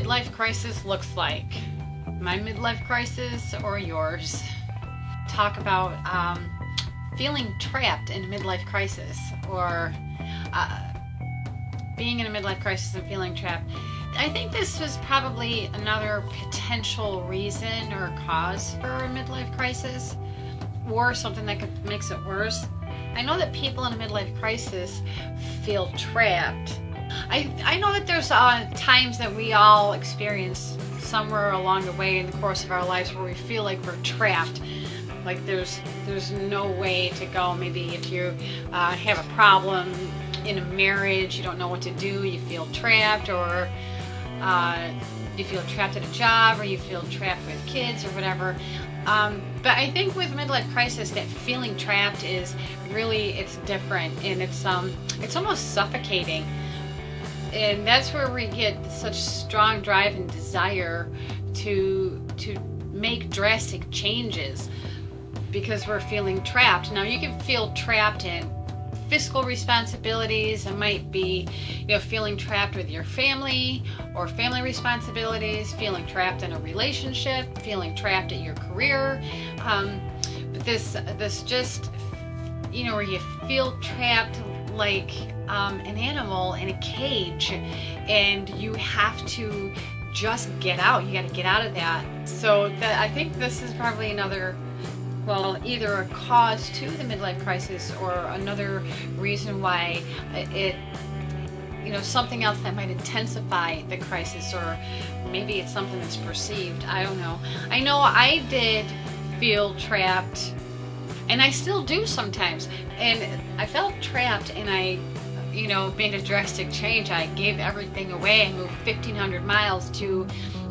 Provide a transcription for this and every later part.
midlife crisis looks like. My midlife crisis or yours. Talk about feeling trapped in a midlife crisis, or being in a midlife crisis and feeling trapped. I think this was probably another potential reason or cause for a midlife crisis, or something that makes it worse. I know that people in a midlife crisis feel trapped. I know that there's times that we all experience somewhere along the way in the course of our lives where we feel like we're trapped, like there's no way to go. Maybe if you have a problem in a marriage, you don't know what to do, you feel trapped, or you feel trapped at a job, or you feel trapped with kids or whatever. But I think with midlife crisis, that feeling trapped is really, it's different, and it's almost suffocating. And that's where we get such strong drive and desire to make drastic changes, because we're feeling trapped. Now, you can feel trapped in fiscal responsibilities. It might be, feeling trapped with your family or family responsibilities, feeling trapped in a relationship, feeling trapped at your career. But this just, where you feel trapped like an animal in a cage, and you have to just get out. You got to get out of that. So I think this is probably another, either a cause to the midlife crisis, or another reason why it, something else that might intensify the crisis, or maybe it's something that's perceived. I don't know. I know I did feel trapped, and I still do sometimes. And I felt trapped, and I, made a drastic change. I gave everything away. I moved 1,500 miles to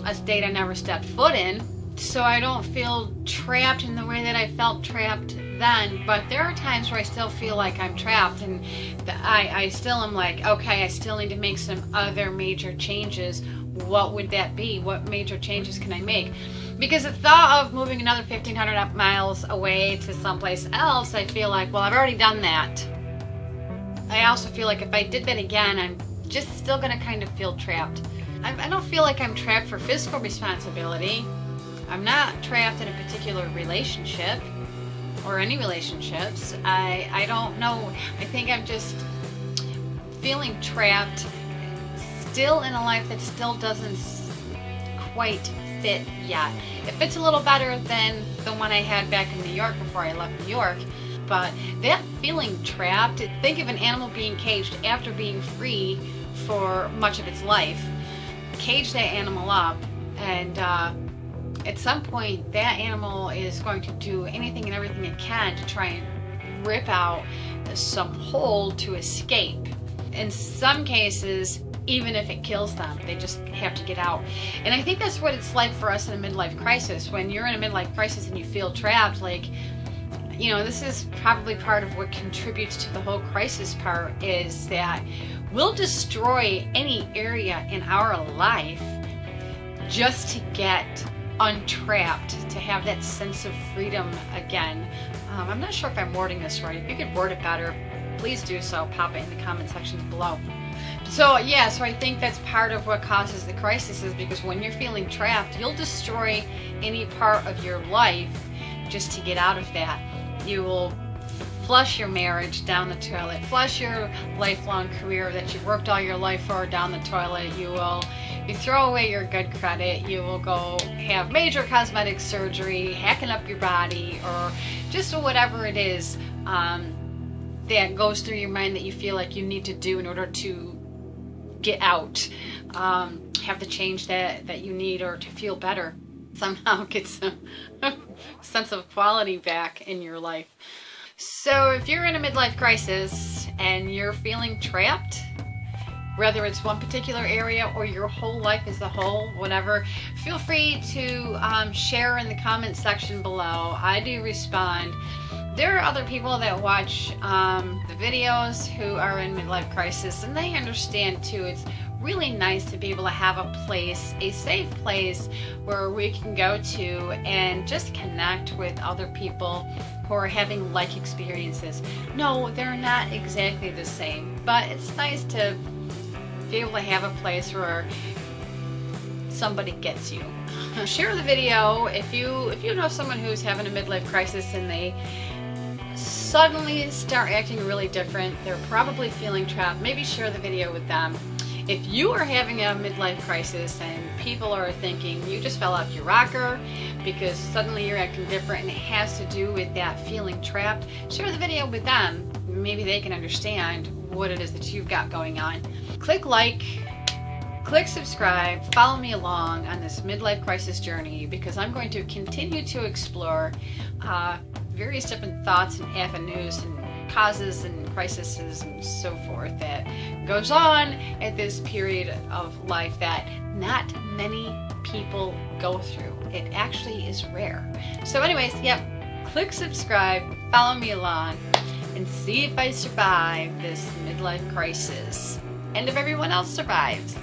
a state I never stepped foot in. So I don't feel trapped in the way that I felt trapped then. But there are times where I still feel like I'm trapped, and I still am like, okay, I still need to make some other major changes. What would that be? What major changes can I make? Because the thought of moving another 1,500 miles away to someplace else, I feel like, well, I've already done that. I also feel like if I did that again, I'm just still going to kind of feel trapped. I don't feel like I'm trapped for fiscal responsibility. I'm not trapped in a particular relationship or any relationships. I don't know. I think I'm just feeling trapped still in a life that still doesn't quite fit yet. It fits a little better than the one I had back in New York before I left New York. But that feeling trapped, think of an animal being caged after being free for much of its life. Cage that animal up, and at some point that animal is going to do anything and everything it can to try and rip out some hole to escape. In some cases, even if it kills them, they just have to get out. And I think that's what it's like for us in a midlife crisis. When you're in a midlife crisis and you feel trapped, this is probably part of what contributes to the whole crisis part, is that we'll destroy any area in our life just to get untrapped, to have that sense of freedom again. I'm not sure if I'm wording this right. If you could word it better, please do so. Pop it in the comment sections below. So I think that's part of what causes the crisis, is because when you're feeling trapped, you'll destroy any part of your life just to get out of that. You will flush your marriage down the toilet, flush your lifelong career that you worked all your life for down the toilet. You throw away your good credit. You will go have major cosmetic surgery, hacking up your body, or just whatever it is that goes through your mind that you feel like you need to do in order to get out, have the change that you need, or to feel better, somehow get some sense of quality back in your life. So if you're in a midlife crisis and you're feeling trapped, whether it's one particular area or your whole life as a whole, whatever, feel free to share in the comment section below. I do respond. There are other people that watch the videos who are in midlife crisis, and they understand too. It's really nice to be able to have a place, a safe place where we can go to and just connect with other people who are having like experiences. No, they're not exactly the same, but it's nice to be able to have a place where somebody gets you. Share the video if you know someone who's having a midlife crisis and they suddenly start acting really different. They're probably feeling trapped. Maybe share the video with them. If you are having a midlife crisis and people are thinking you just fell off your rocker because suddenly you're acting different and it has to do with that feeling trapped, share the video with them. Maybe they can understand what it is that you've got going on. Click like, click subscribe, follow me along on this midlife crisis journey, because I'm going to continue to explore various different thoughts and avenues and causes and crises and so forth that goes on at this period of life that not many people go through. It actually is rare. So anyways, yep, click subscribe, follow me along, and see if I survive this midlife crisis and if everyone else survives.